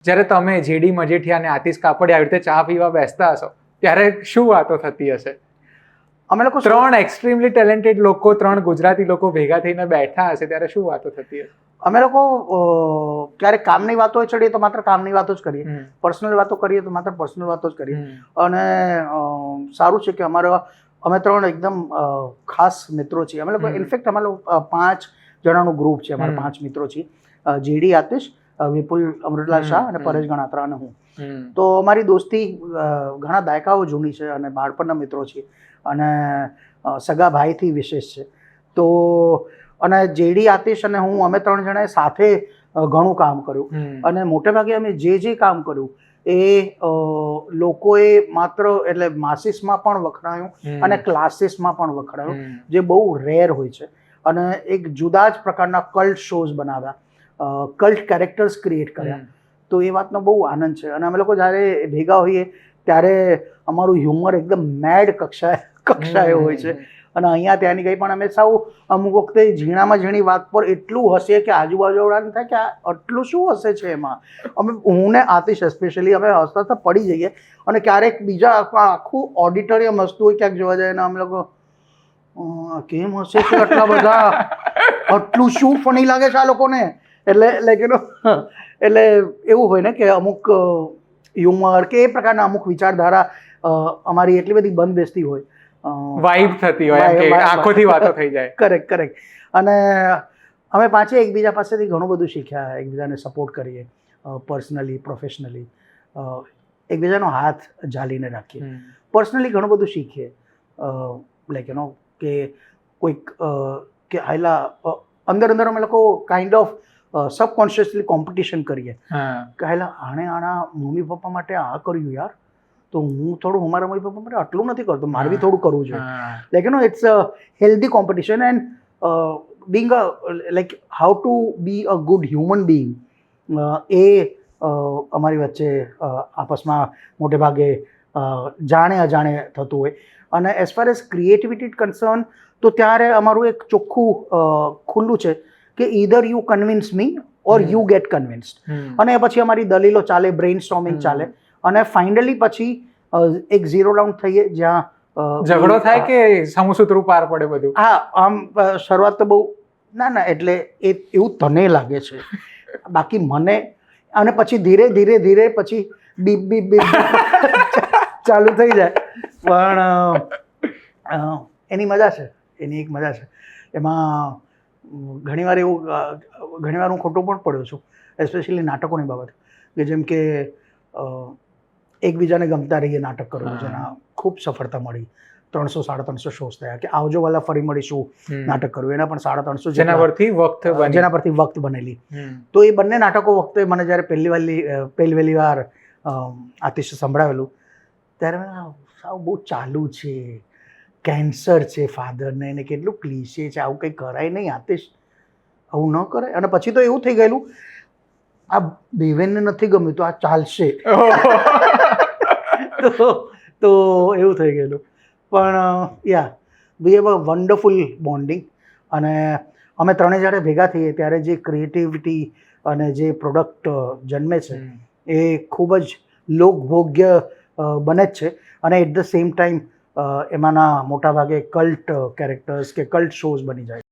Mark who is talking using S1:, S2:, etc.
S1: જ્યારે તમે જેડી મજેઠિયા અને આતિશ કાપડિયા આવી રીતે ચા પીવા બેસતા હશો ત્યારે શું વાતો થતી હશે?
S2: અમે લોકો
S1: ત્રણ એક્સ્ટ્રીમલી ટેલેન્ટેડ લોકો, ત્રણ ગુજરાતી લોકો ભેગા થઈને બેઠા હશે ત્યારે શું વાતો થતી હશે?
S2: અમે લોકો ક્યારેક કામની વાતો ચડીએ તો માત્ર કામની વાતો જ કરીએ, પર્સનલ વાતો કરીએ તો માત્ર પર્સનલ વાતો જ કરીએ. અને સારું છે કે અમે ત્રણ એકદમ ખાસ મિત્રો છીએ. અમે લોકો ઇનફેક્ટ અમે લોકો 5 જણાનું ગ્રુપ છે. અમારા 5 મિત્રો છીએ. જેડી, આતિશ, વિપુલ અમૃતલાલ શાહ અને પરેશ ગણાત્રા અને હું. તો અમારી દોસ્તી ઘણા દાયકાઓ જૂની છે અને બાળપણના મિત્રો છીએ અને સગા ભાઈથી વિશેષ છે. તો અને જેડી, આતિશ અને હું અમે 3 જણાએ સાથે ઘણું કામ કર્યું અને મોટેભાગે અમે જે કામ કર્યું એ લોકોએ માત્ર એટલે માસીસમાં પણ વખણાયું અને ક્લાસીસમાં પણ વખણાયું, જે બહુ રેર હોય છે. અને એક જુદા જ પ્રકારના કલ્ટ શોઝ બનાવ્યા, કલ્ટ કેરેક્ટર્સ ક્રિએટ કર્યા. તો એ વાતનો બહુ આનંદ છે. અને અમે લોકો જ્યારે ભેગા હોઈએ ત્યારે અમારું હ્યુમર એકદમ મેડ કક્ષાએ હોય છે. અને અહીંયા ત્યાંની કંઈ પણ અમે સૌ અમુક વખતે ઝીણામાં ઝીણી વાત પર એટલું હસીએ કે આજુબાજુવાળાને થાય કે આટલું શું હસે છે એમાં. હું ને આતિશ સ્પેશિયલી અમે હસતા હસતા પડી જઈએ. અને ક્યારેક બીજા આખું ઓડિટોરિયમ હસતું હોય ક્યાંક જોવા જાય ને અમે લોકો કેમ હસે છે આટલા બધા, આટલું શું ફની લાગે છે આ લોકોને. એટલે એવું હોય ને કે અમુક હ્યુમર કે એ પ્રકારના અમુક વિચારધારા અમારી એટલી બધી બંધ બેસતી હોય,
S1: વાઇબ થતી હોય કે આંખોથી વાતો થઈ જાય.
S2: કરેક્ટ. અને અમે પાંચે એકબીજા પાસેથી ઘણું બધું શીખ્યા, એકબીજાને સપોર્ટ કરીએ પર્સનલી, પ્રોફેશનલી, એકબીજાનો હાથ ઝાલીને રાખીએ. પર્સનલી ઘણું બધું શીખીએ, લાઈક કે કોઈક કે હાયલા અંદર અમે લોકો કાઇન્ડ ઓફ સબકોન્શિયસલી કોમ્પિટિશન કરીએ કે હાયલા આના મમ્મી પપ્પા માટે આ કર્યું યાર, તો હું થોડું અમારા મમ્મી પપ્પા માટે આટલું નથી કરતો, મારે બી થોડું કરવું જોઈએ. Like it's a healthy competition and being like how to be a good human being, એ અમારી વચ્ચે આપસમાં મોટે ભાગે જાણે અજાણે થતું હોય. અને as far as creativity concern તો ત્યારે અમારું એક ચોખ્ખું ખુલ્લું છે કે either you convince me or you get convinced. અને પછી અમારી દલીલો ચાલે, બ્રેઇન સ્ટોર્મિંગ ચાલે અને ફાઇનલી પછી એક ઝીરો ડાઉન થઈએ જ્યાં
S1: ઝઘડો થાય કે સમસૂત્રું પાર પડે બધું.
S2: હા, આમ શરૂઆત તો બહુ ના એટલે એવું તને લાગે છે, બાકી મને. અને પછી ધીરે પછી બીપ ચાલુ થઈ જાય. પણ એની મજા છે, એની એક મજા છે. એમાં ઘણીવાર હું ખોટું પણ પડ્યો છું, એસ્પેશિયલી નાટકોની બાબત, કે જેમ કે એકબીજાને ગમતા રહીએ નાટક કરવું, જેના ખૂબ સફળતા મળી. 300-350 શોઝ થયા. કે આવજો વાલા ફરી મળીશું નાટક કરવું, એના પણ 350
S1: જેના પરથી
S2: વક્ત બનેલી. તો એ બંને નાટકો વખતે મને જ્યારે પહેલી વાર આતિશે સંભળાવેલું ત્યારે સાવ બહુ ચાલુ છે, કેન્સર છે ફાધરને, એને કેટલું ક્લીશે છે, આવું કંઈ કરાય નહીં આતિશ, આવું ન કરાય. અને પછી તો એવું થઈ ગયેલું, આ દેવેનને નથી ગમ્યું તો આ ચાલશે. તો એવું થઈ ગયેલું. પણ we have a wonderful bonding. અને અમે ત્રણે જ્યારે ભેગા થઈએ ત્યારે જે ક્રિએટિવિટી અને જે પ્રોડક્ટ જન્મે છે એ ખૂબ જ લોકભોગ્ય બને જ છે. અને એટ ધ સેમ ટાઈમ એમાંના મોટાભાગે કલ્ટ કેરેક્ટર્સ કે કલ્ટ શોઝ બની જાય.